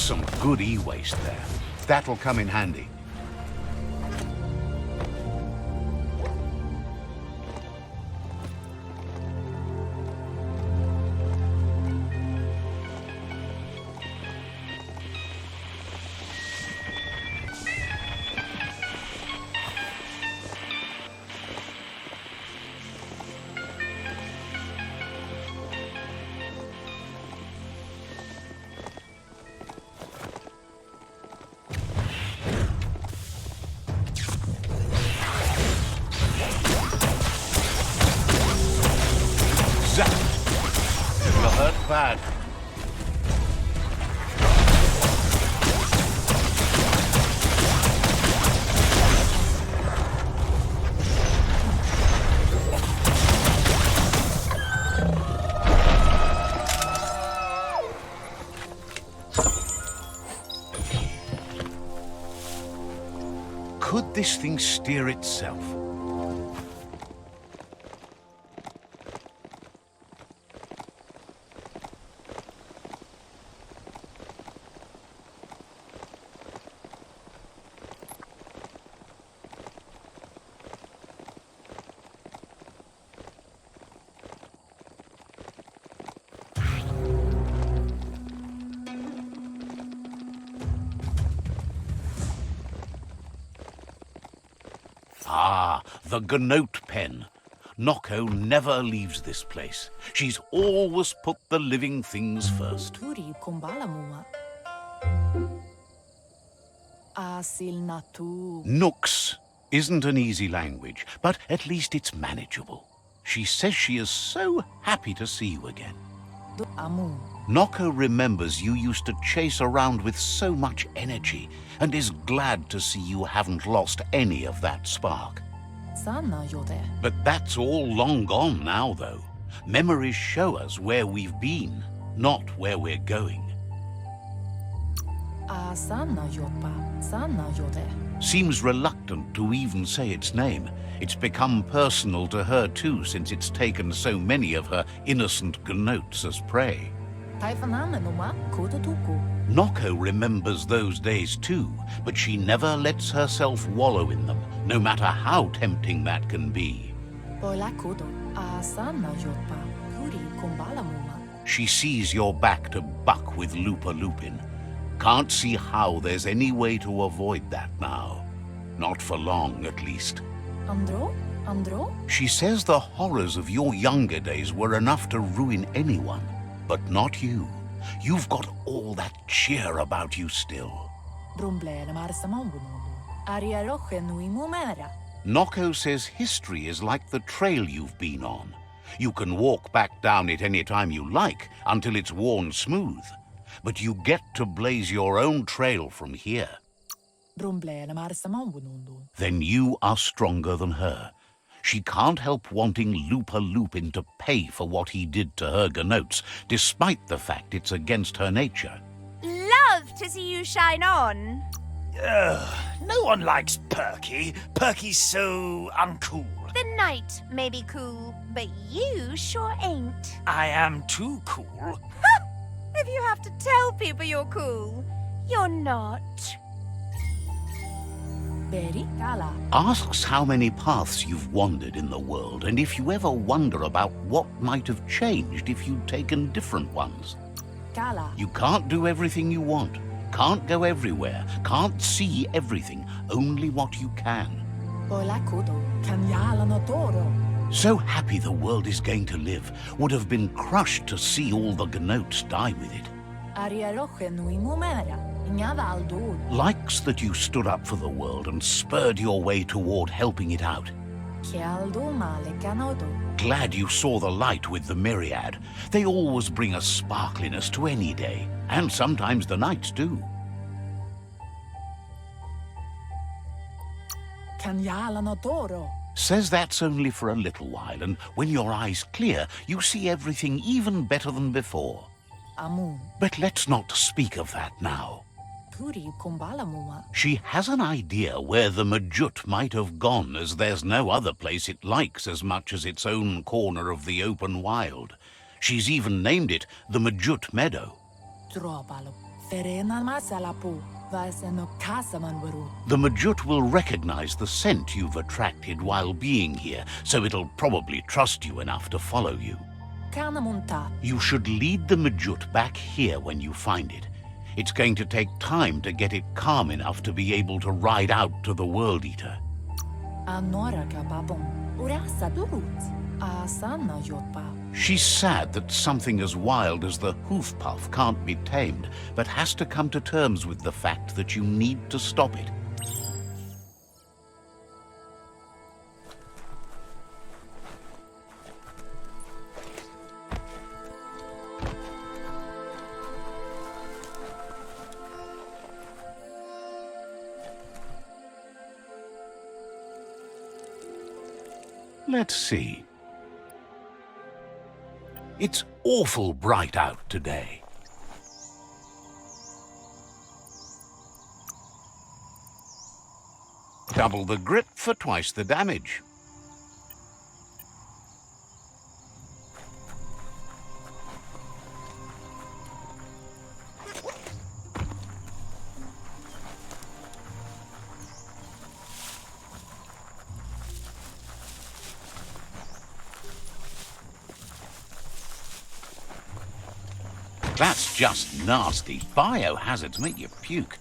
some good e-waste there. That'll come in handy. It'll hurt bad. Could this thing steer itself? Ah, the Gnote pen. Noko never leaves this place. She's always put the living things first. Nooks isn't an easy language, but at least it's manageable. She says she is so happy to see you again. Noko remembers you used to chase around with so much energy and is glad to see you haven't lost any of that spark. But that's all long gone now, though. Memories show us where we've been, not where we're going. Seems reluctant to even say its name. It's become personal to her too, since it's taken so many of her innocent Gnotes as prey. Noko remembers those days too, but she never lets herself wallow in them, no matter how tempting that can be. She sees you're back to buck with Lupa Lupin. Can't see how there's any way to avoid that now. Not for long, at least. Andro? She says the horrors of your younger days were enough to ruin anyone, but not you. You've got all that cheer about you still. Noko says history is like the trail you've been on. You can walk back down it any time you like until it's worn smooth. But you get to blaze your own trail from here. Then you are stronger than her. She can't help wanting Lupa Lupin to pay for what he did to her Gnotes, despite the fact it's against her nature. Love to see you shine on. No one likes Perky. Perky's so uncool. The knight may be cool, but you sure ain't. I am too cool. If you have to tell people you're cool, you're not. Asks how many paths you've wandered in the world, and if you ever wonder about what might have changed if you'd taken different ones. You can't do everything you want, can't go everywhere, can't see everything, only what you can. So happy the world is going to live, would have been crushed to see all the Gnotes die with it. Likes that you stood up for the world and spurred your way toward helping it out. Glad you saw the light with the myriad. They always bring a sparkliness to any day, and sometimes the nights too. Says that's only for a little while, and when your eyes clear, you see everything even better than before. But let's not speak of that now. She has an idea where the Majut might have gone, as there's no other place it likes as much as its own corner of the open wild. She's even named it the Majut Meadow. The Majut will recognize the scent you've attracted while being here, so it'll probably trust you enough to follow you. You should lead the Majut back here when you find it. It's going to take time to get it calm enough to be able to ride out to the World Eater. She's sad that something as wild as the hoof-puff can't be tamed, but has to come to terms with the fact that you need to stop it. Let's see. It's awful bright out today. Double the grip for twice the damage. That's just nasty. Biohazards make you puke.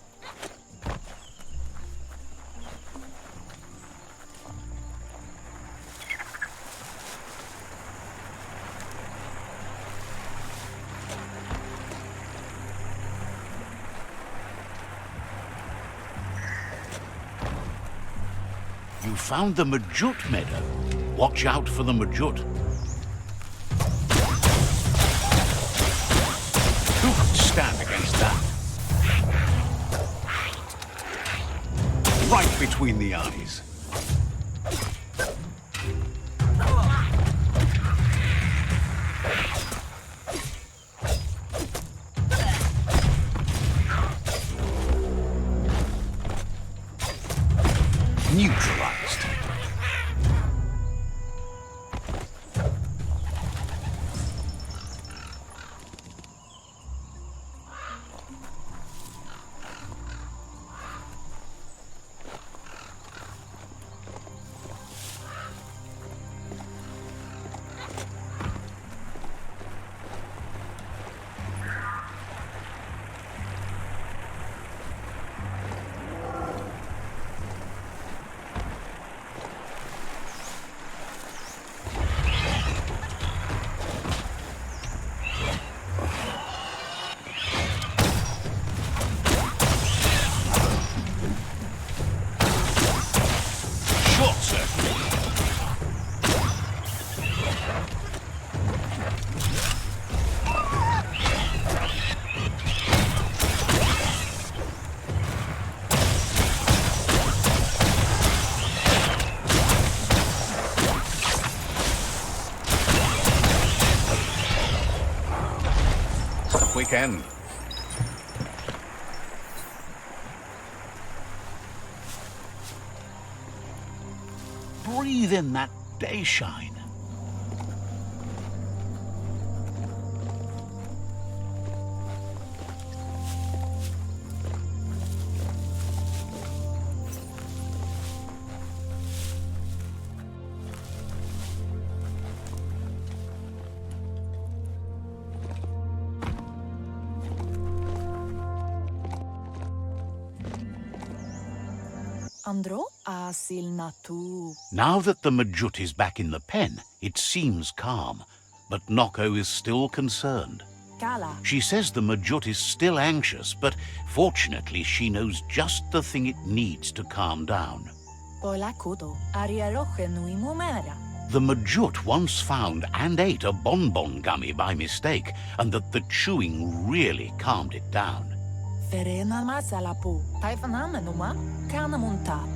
You found the Majut meadow. Watch out for the Majut. Who could stand against that? Right between the eyes. Neutralized. Quick end. Breathe in that day shine. Now that the Majut is back in the pen, it seems calm, but Noko is still concerned. She says the Majut is still anxious, but fortunately she knows just the thing it needs to calm down. The Majut once found and ate a bonbon gummy by mistake, and that the chewing really calmed it down.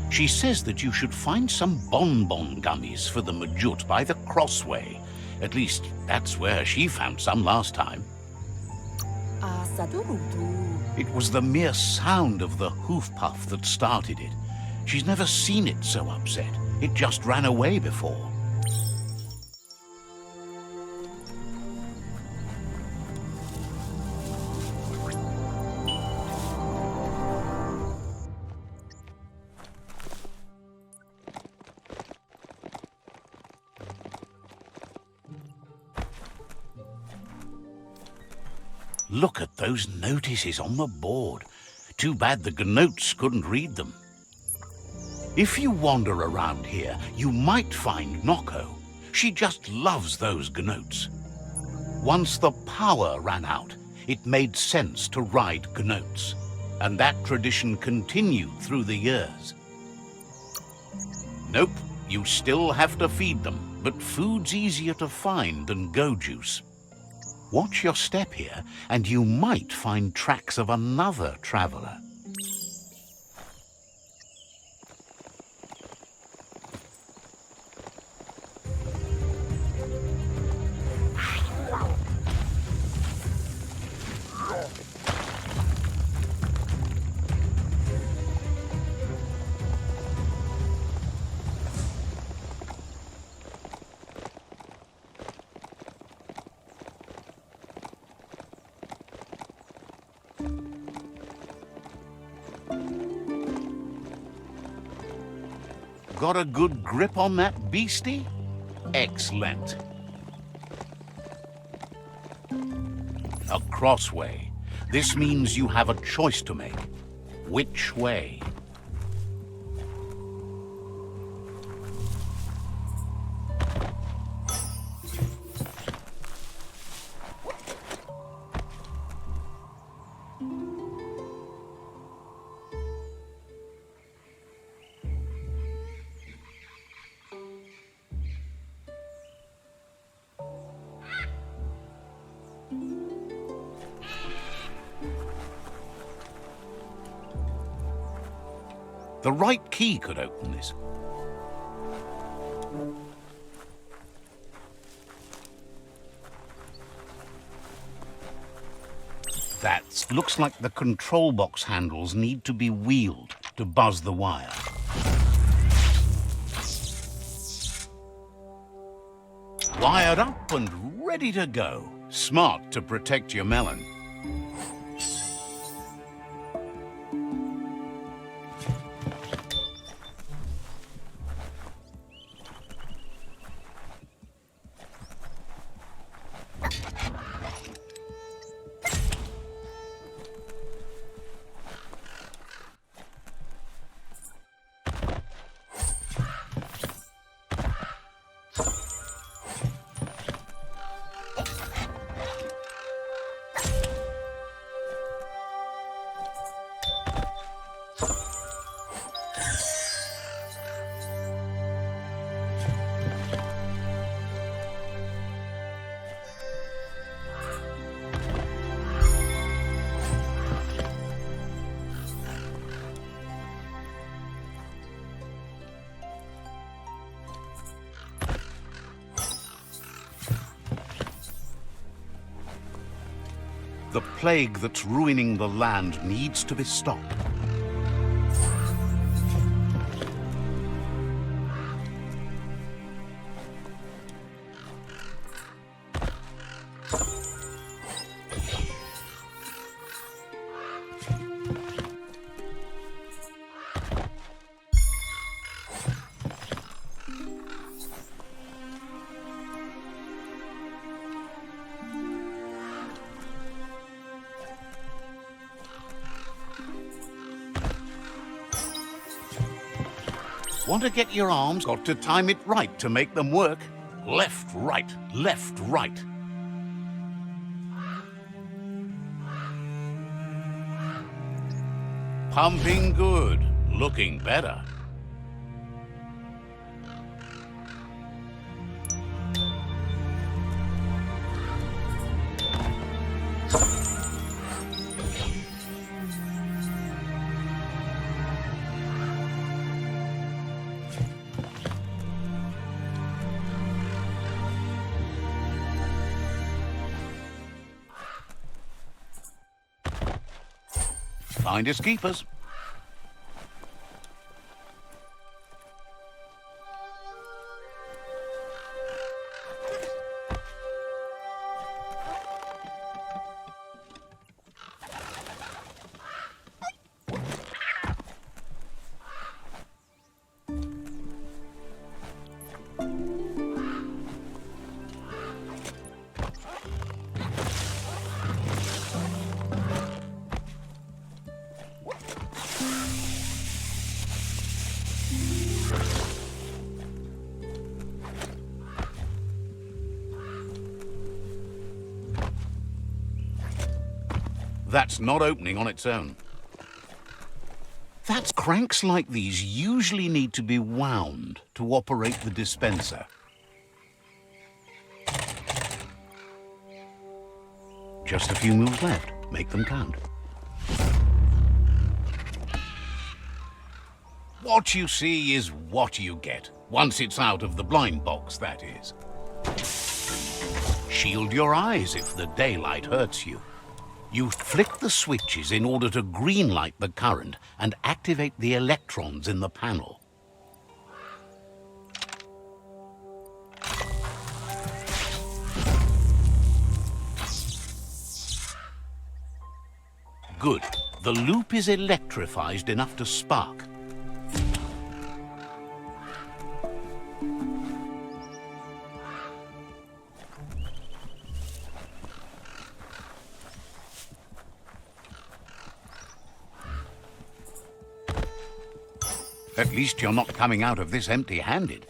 She says that you should find some bonbon gummies for the Majut by the crossway. At least, that's where she found some last time. It was the mere sound of the hoof-puff that started it. She's never seen it so upset. It just ran away before. Look at those notices on the board. Too bad the gnotes couldn't read them. If you wander around here, you might find Noko. She just loves those gnotes. Once the power ran out, it made sense to ride gnotes, and that tradition continued through the years. Nope, you still have to feed them, but food's easier to find than go juice. Watch your step here, and you might find tracks of another traveler. Got a good grip on that beastie? Excellent. A crossway. This means you have a choice to make. Which way? The right key could open this. That looks like the control box handles need to be wheeled to buzz the wire. Wired up and ready to go. Smart to protect your melon. The plague that's ruining the land needs to be stopped. Want to get your arms, got to time it right to make them work. Left, right, left, right. Pumping good, looking better. Finders keepers. That's not opening on its own. Cranks like these usually need to be wound to operate the dispenser. Just a few moves left. Make them count. What you see is what you get. Once it's out of the blind box, that is. Shield your eyes if the daylight hurts you. You flick the switches in order to greenlight the current and activate the electrons in the panel. Good. The loop is electrified enough to spark. At least you're not coming out of this empty-handed.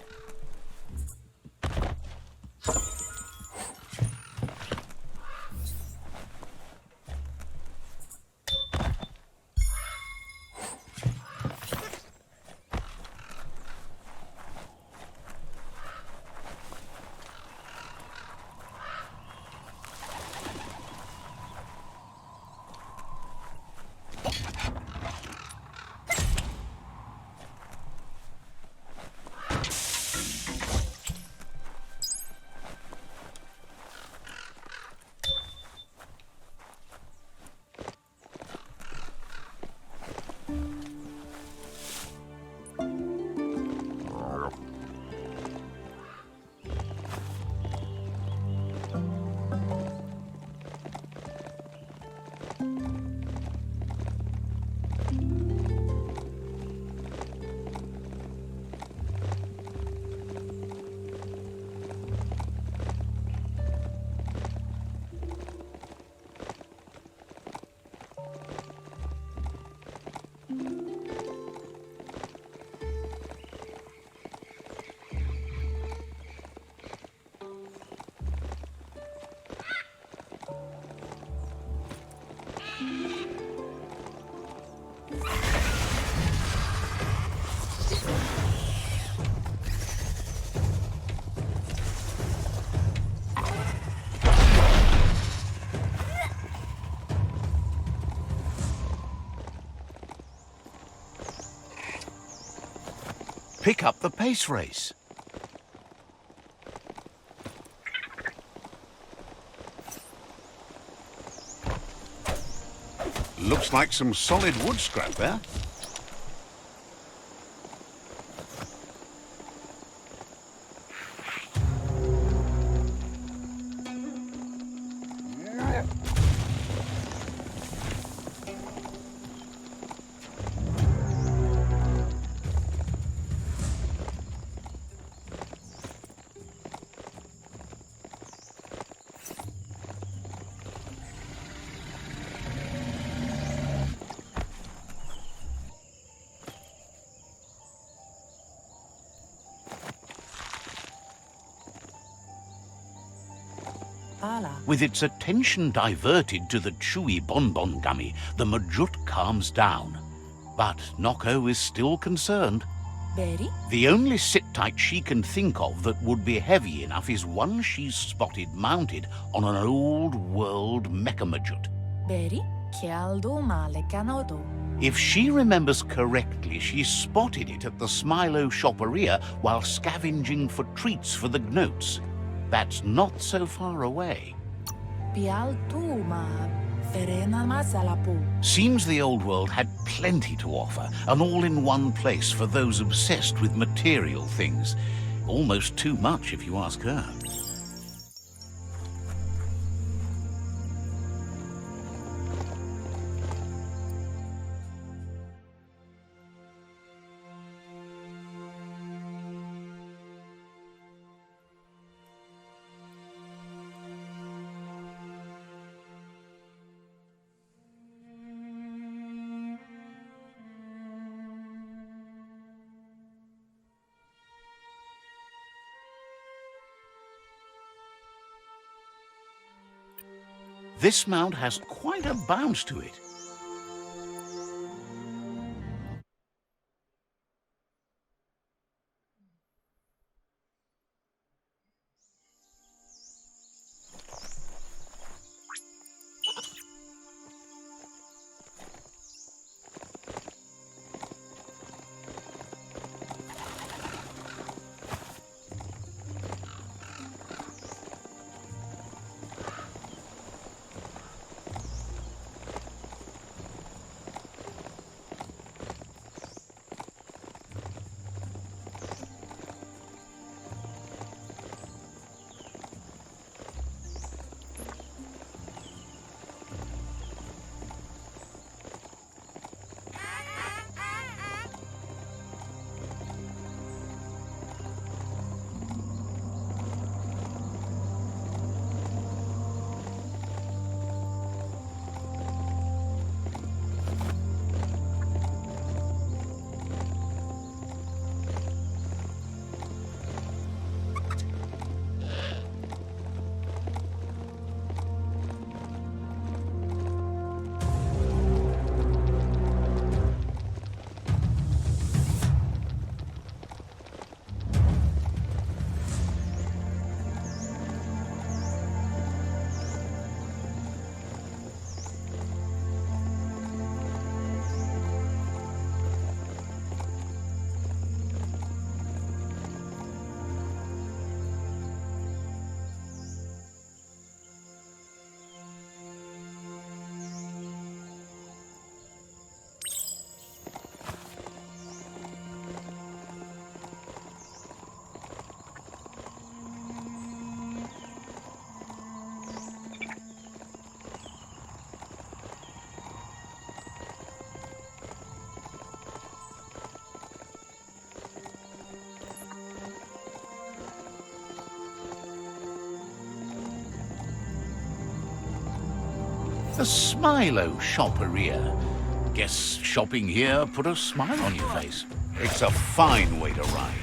Pick up the pace race. Looks like some solid wood scrap there. With its attention diverted to the chewy bonbon gummy, the Majut calms down. But Noko is still concerned. Berry? The only sit-tight she can think of that would be heavy enough is one she's spotted mounted on an old-world mecha Majut. Berry? Chialdo male canodo. If she remembers correctly, she spotted it at the Smilo shopperia while scavenging for treats for the gnotes. That's not so far away. Pial tu ma verena masalapu. Seems the old world had plenty to offer, an all-in-one place for those obsessed with material things. Almost too much, if you ask her. This mount has quite a bounce to it. A Smilo shopperia. Guess shopping here put a smile on your face. It's a fine way to ride.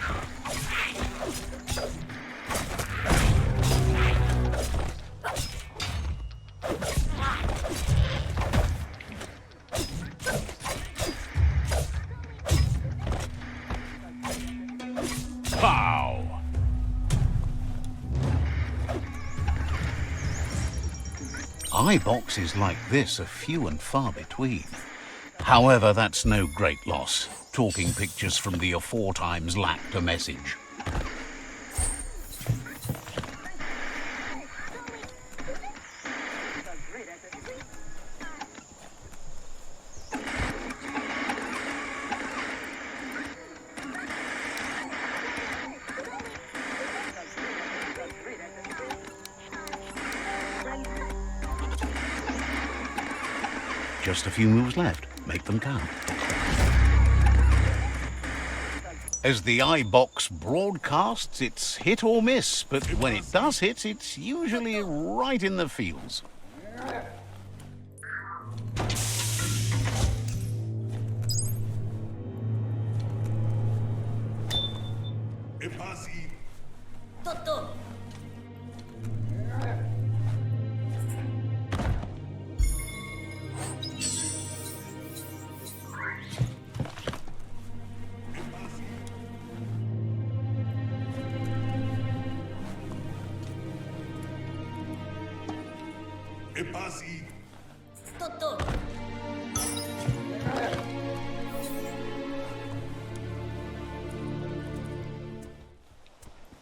Pow! Boxes like this are few and far between. However, that's no great loss. Talking pictures from the aforetimes lacked a message. Just a few moves left. Make them count. As the iBox broadcasts, it's hit or miss, but when it does hit, it's usually right in the feels.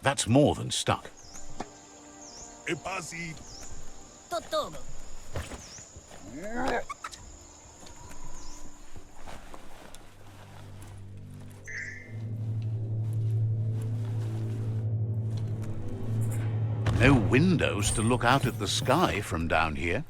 That's more than stuck. No windows to look out at the sky from down here.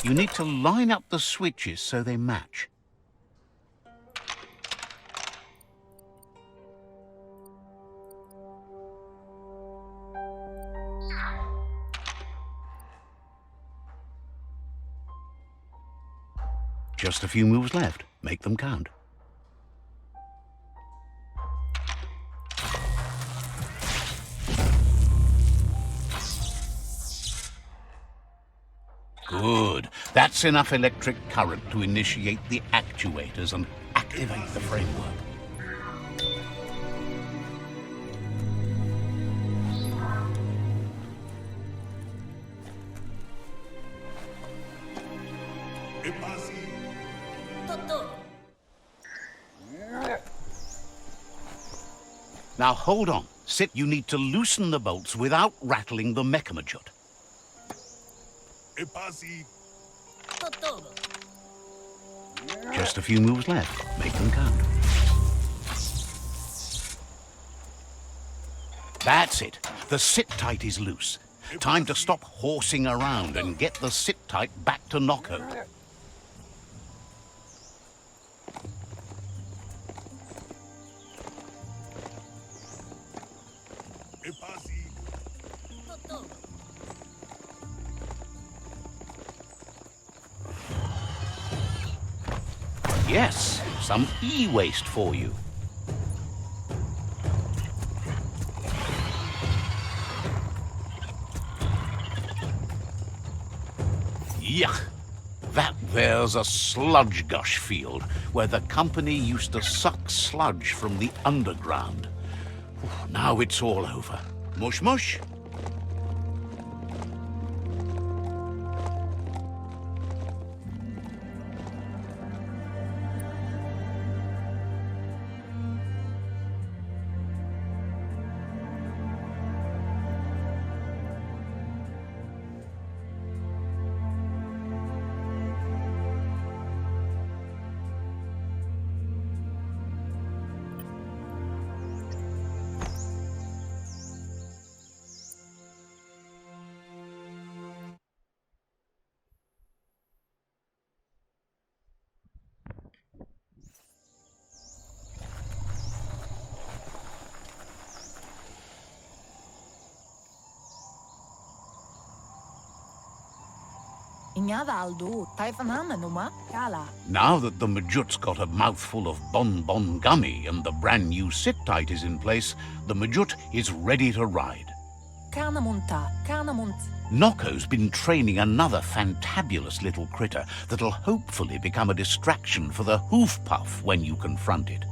You need to line up the switches so they match. Just a few moves left. Make them count. That's enough electric current to initiate the actuators and activate the framework. Now hold on. Sit, you need to loosen the bolts without rattling the mechamajut. Just a few moves left. Make them count. That's it. The sit-tight is loose. Time to stop horsing around and get the sit-tight back to Noko. Yes, some e-waste for you. Yuck! That there's a sludge gush field where the company used to suck sludge from the underground. Now it's all over. Mush mush! Now that the Majut's got a mouthful of bon gummy and the brand new sit-tight is in place, the Majut is ready to ride. Noko's been training another fantabulous little critter that'll hopefully become a distraction for the hoof puff when you confront it.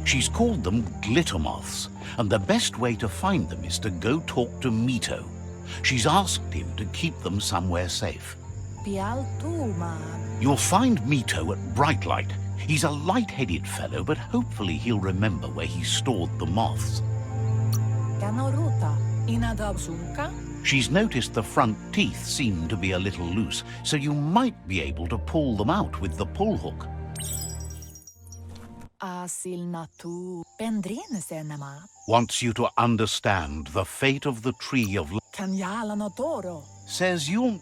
She's called them glitter moths, and the best way to find them is to go talk to Mito. She's asked him to keep them somewhere safe. You'll find Mito at Bright Light. He's a light-headed fellow, but hopefully he'll remember where he stored the moths. She's noticed the front teeth seem to be a little loose, so you might be able to pull them out with the pull hook. Wants you to understand the fate of the tree of life. Says you'll...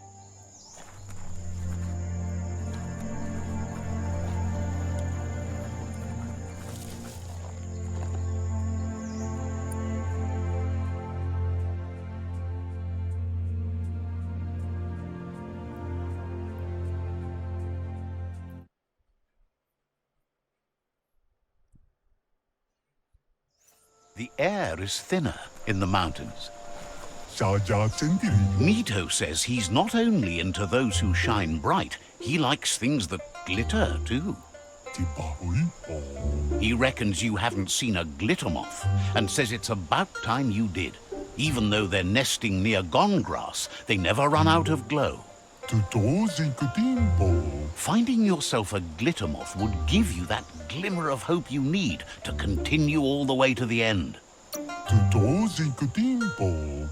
The air is thinner in the mountains. Mito says he's not only into those who shine bright, he likes things that glitter too. He reckons you haven't seen a glitter moth and says it's about time you did. Even though they're nesting near gone grass, they never run out of glow. Finding yourself a glitter moth would give you that glimmer of hope you need to continue all the way to the end.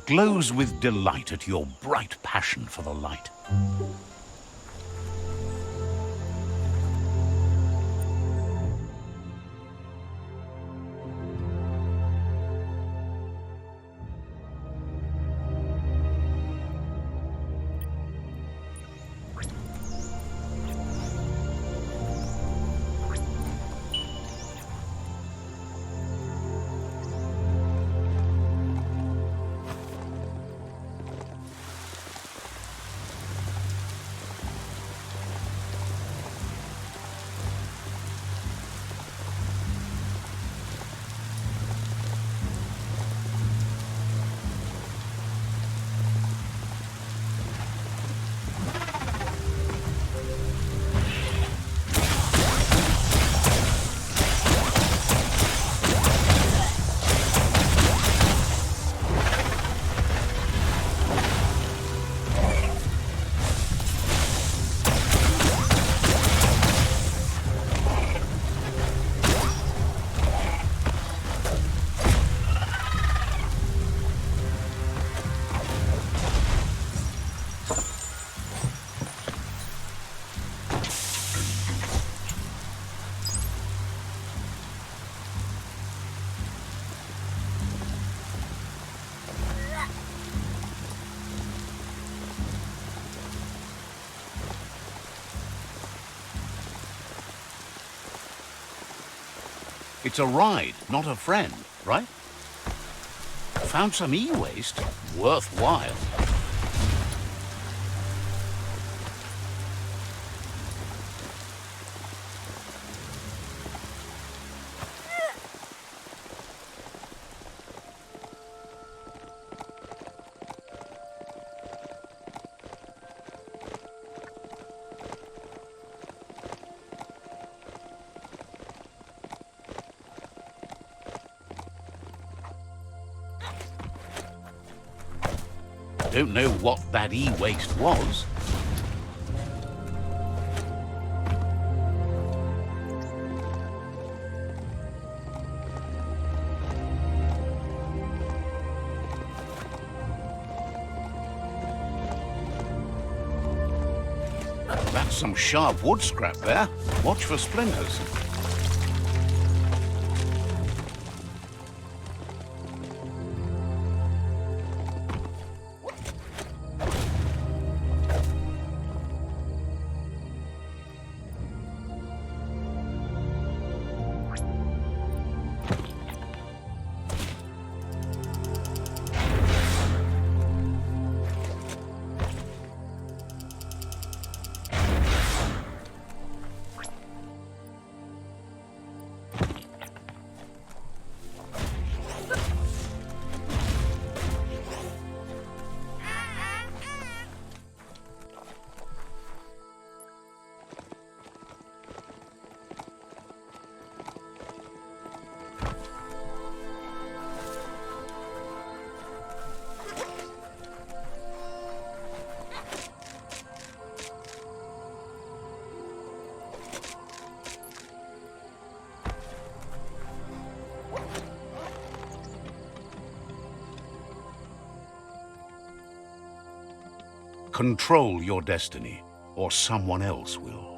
Glows with delight at your bright passion for the light. It's a ride, not a friend, right? Found some e-waste? Worthwhile. Don't know what that e-waste was. That's some sharp wood scrap there. Watch for splinters. Control your destiny, or someone else will.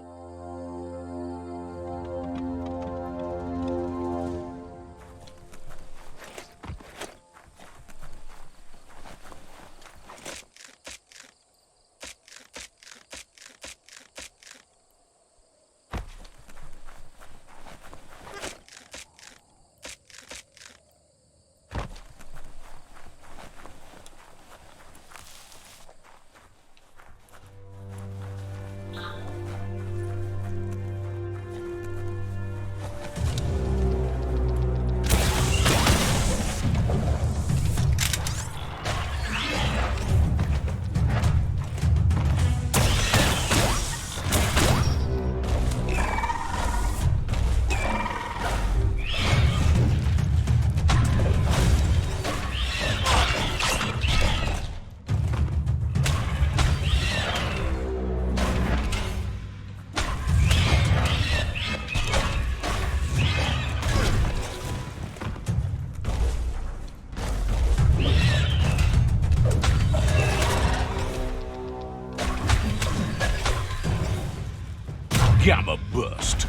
Gamma burst.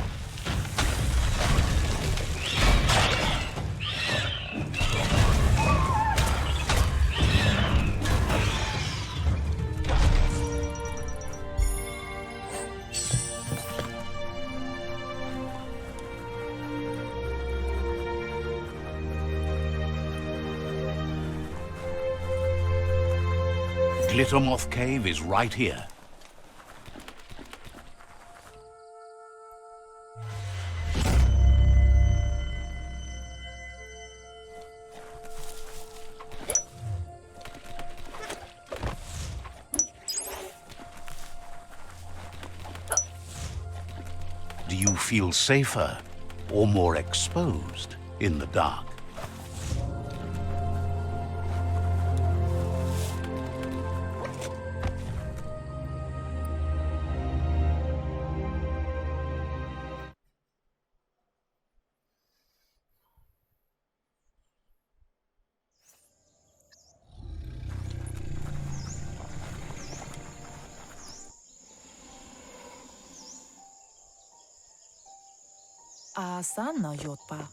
Glittermoth Cave is right here. Do you feel safer or more exposed in the dark?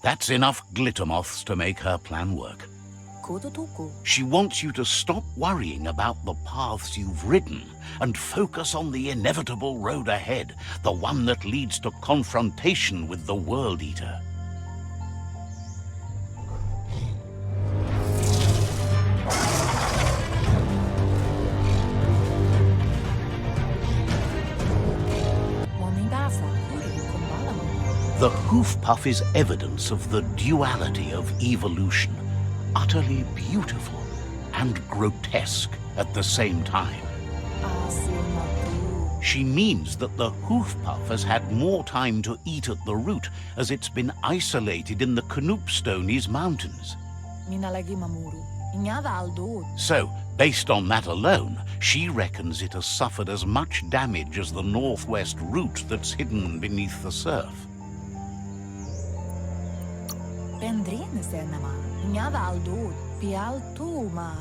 That's enough glittermoths to make her plan work. She wants you to stop worrying about the paths you've ridden and focus on the inevitable road ahead, the one that leads to confrontation with the World Eater. The hoof puff is evidence of the duality of evolution, utterly beautiful and grotesque at the same time. She means that the hoof puff has had more time to eat at the root as it's been isolated in the Knoopstonies mountains. Minalagi mamuru. Inyada aldo. So, based on that alone, she reckons it has suffered as much damage as the northwest root that's hidden beneath the surf. Pendrine senama. Inyada aldo. Pial tu ma.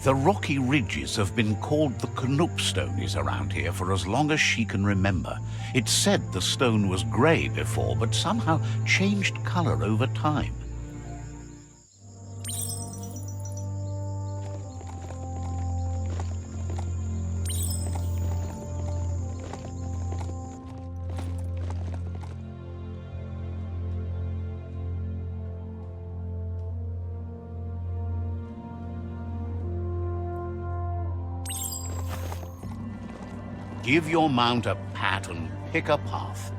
The rocky ridges have been called the Knoopstonies around here for as long as she can remember. It's said the stone was grey before, but somehow changed colour over time. Give your mount a pat and pick a path.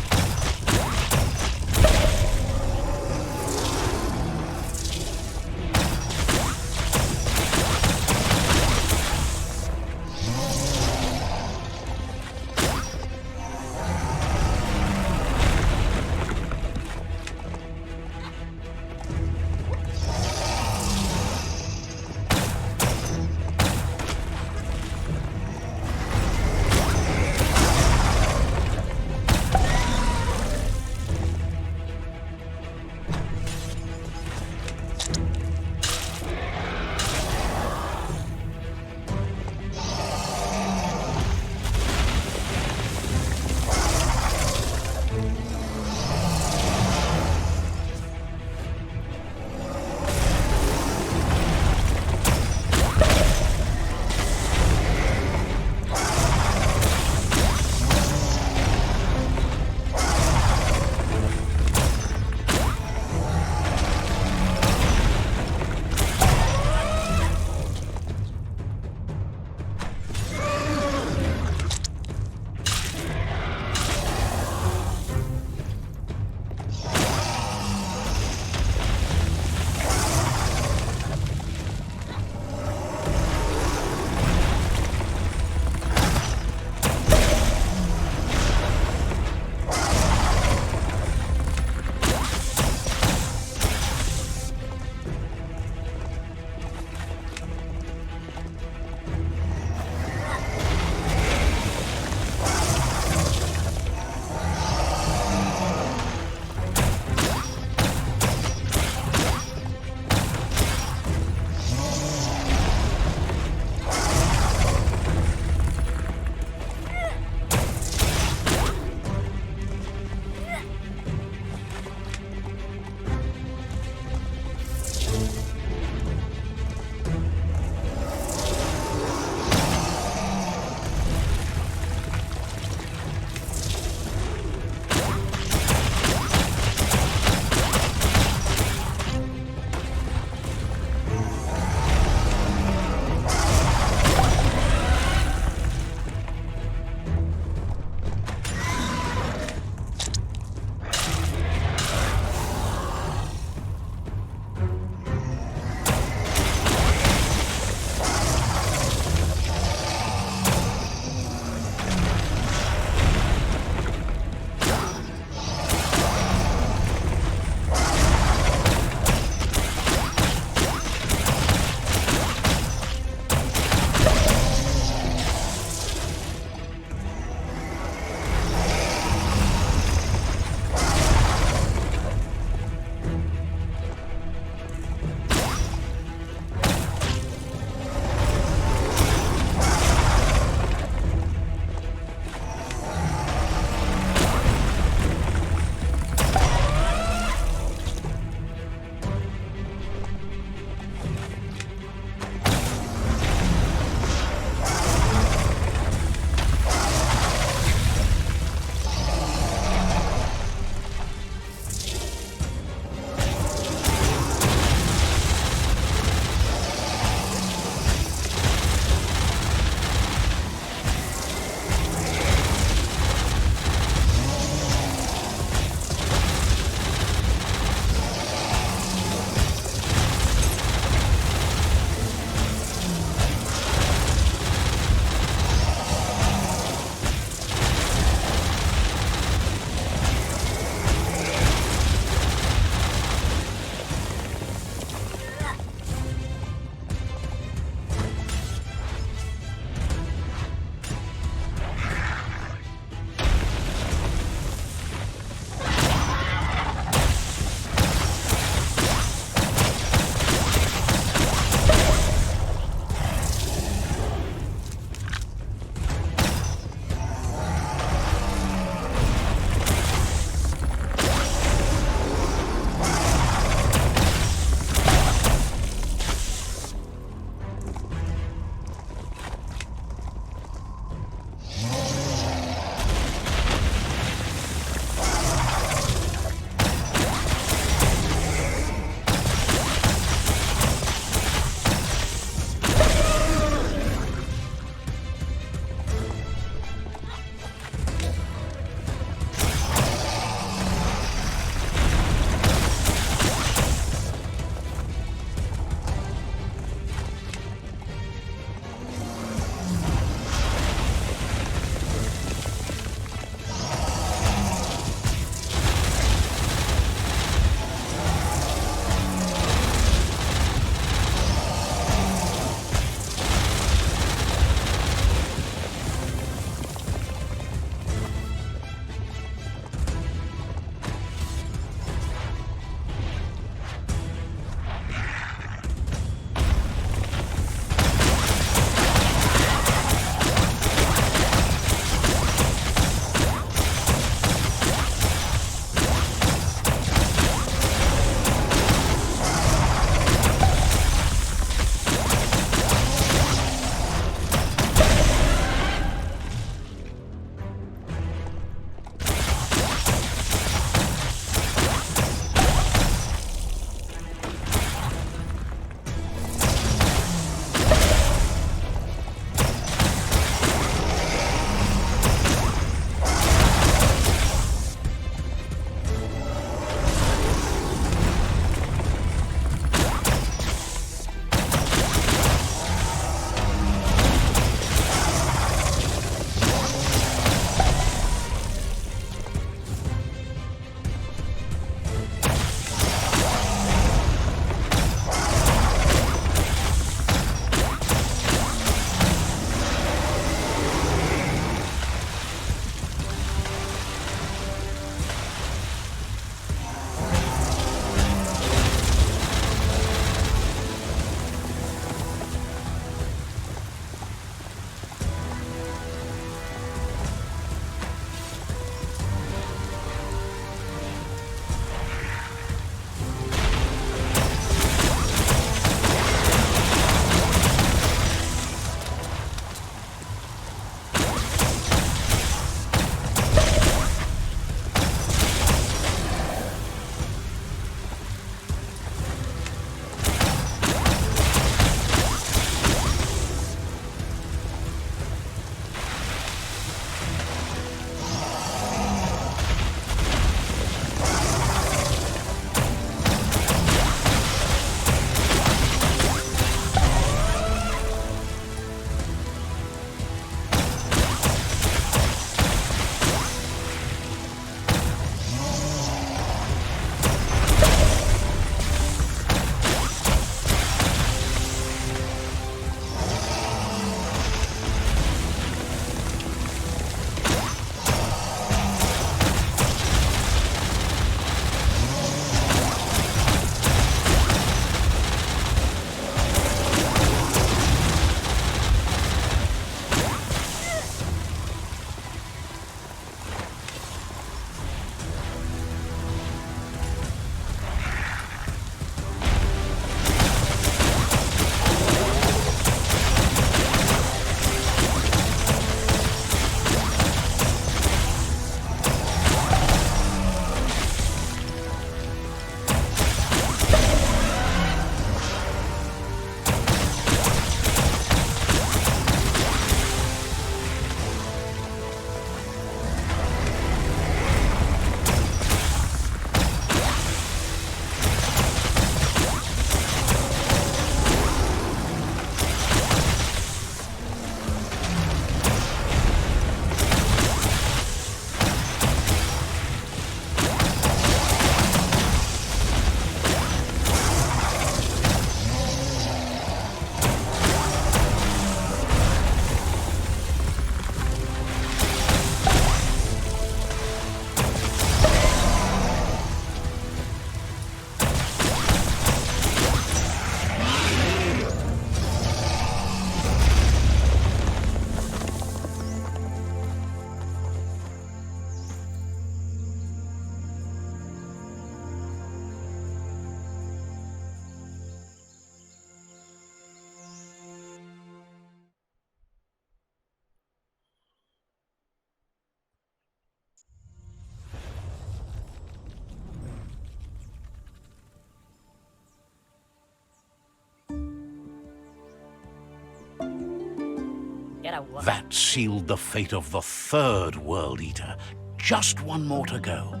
That sealed the fate of the third World Eater. Just one more to go.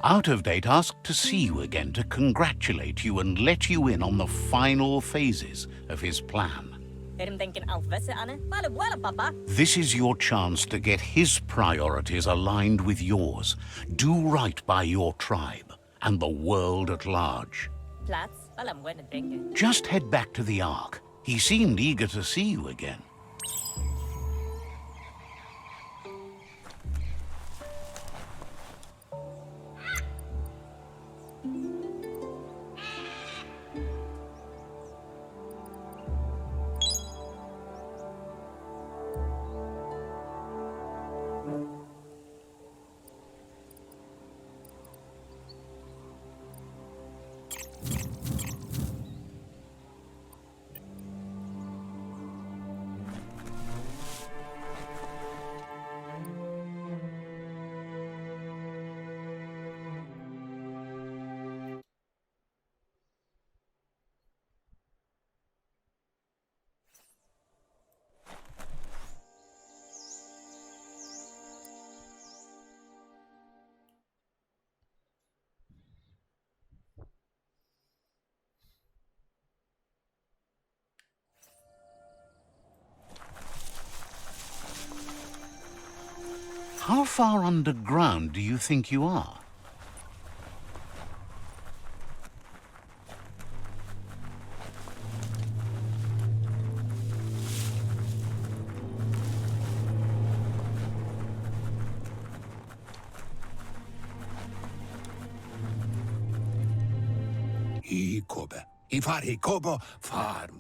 Out of Date asked to see you again to congratulate you and let you in on the final phases of his plan. This is your chance to get his priorities aligned with yours. Do right by your tribe and the world at large. Just head back to the Ark. He seemed eager to see you again. How far underground do you think you are?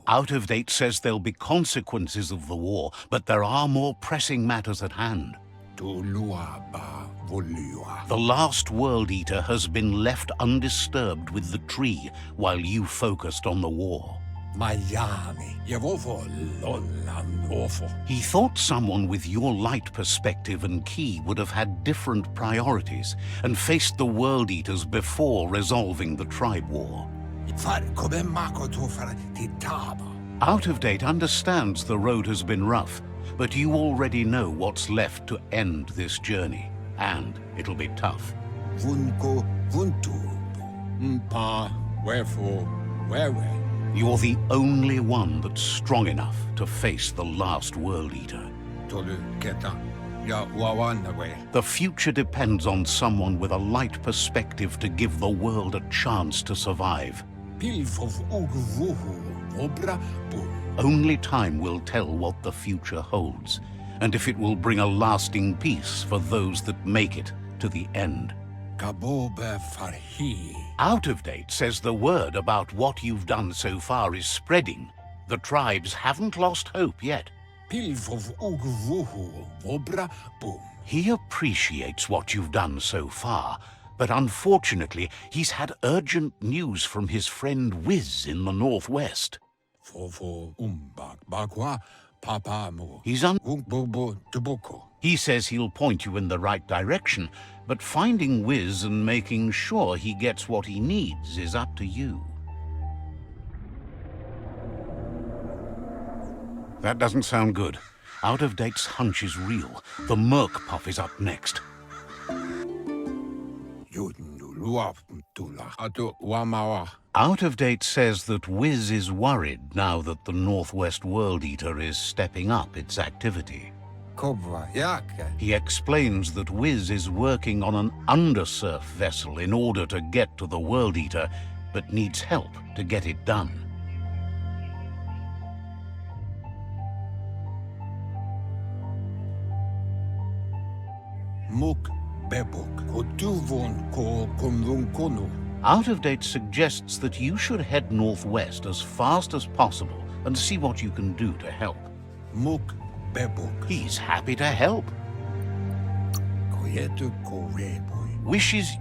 Out of Date says there'll be consequences of the war, but there are more pressing matters at hand. The last World Eater has been left undisturbed with the tree while you focused on the war. He thought someone with your light perspective and key would have had different priorities and faced the World Eaters before resolving the tribe war. Out of Date understands the road has been rough, but you already know what's left to end this journey, and it'll be tough. You're the only one that's strong enough to face the last World Eater. The future depends on someone with a light perspective to give the world a chance to survive. Only time will tell what the future holds, and if it will bring a lasting peace for those that make it to the end. Out of Date says the word about what you've done so far is spreading. The tribes haven't lost hope yet. He appreciates what you've done so far, but unfortunately, he's had urgent news from his friend Wiz in the northwest. He says he'll point you in the right direction, but finding Wiz and making sure he gets what he needs is up to you. That doesn't sound good. Out of Date's hunch is real. The Merc Puff is up next. Out of Date says that Wiz is worried now that the Northwest World Eater is stepping up its activity. He explains that Wiz is working on an undersurf vessel in order to get to the World Eater, but needs help to get it done. Out of Date suggests that you should head northwest as fast as possible and see what you can do to help. He's happy to help. Wishes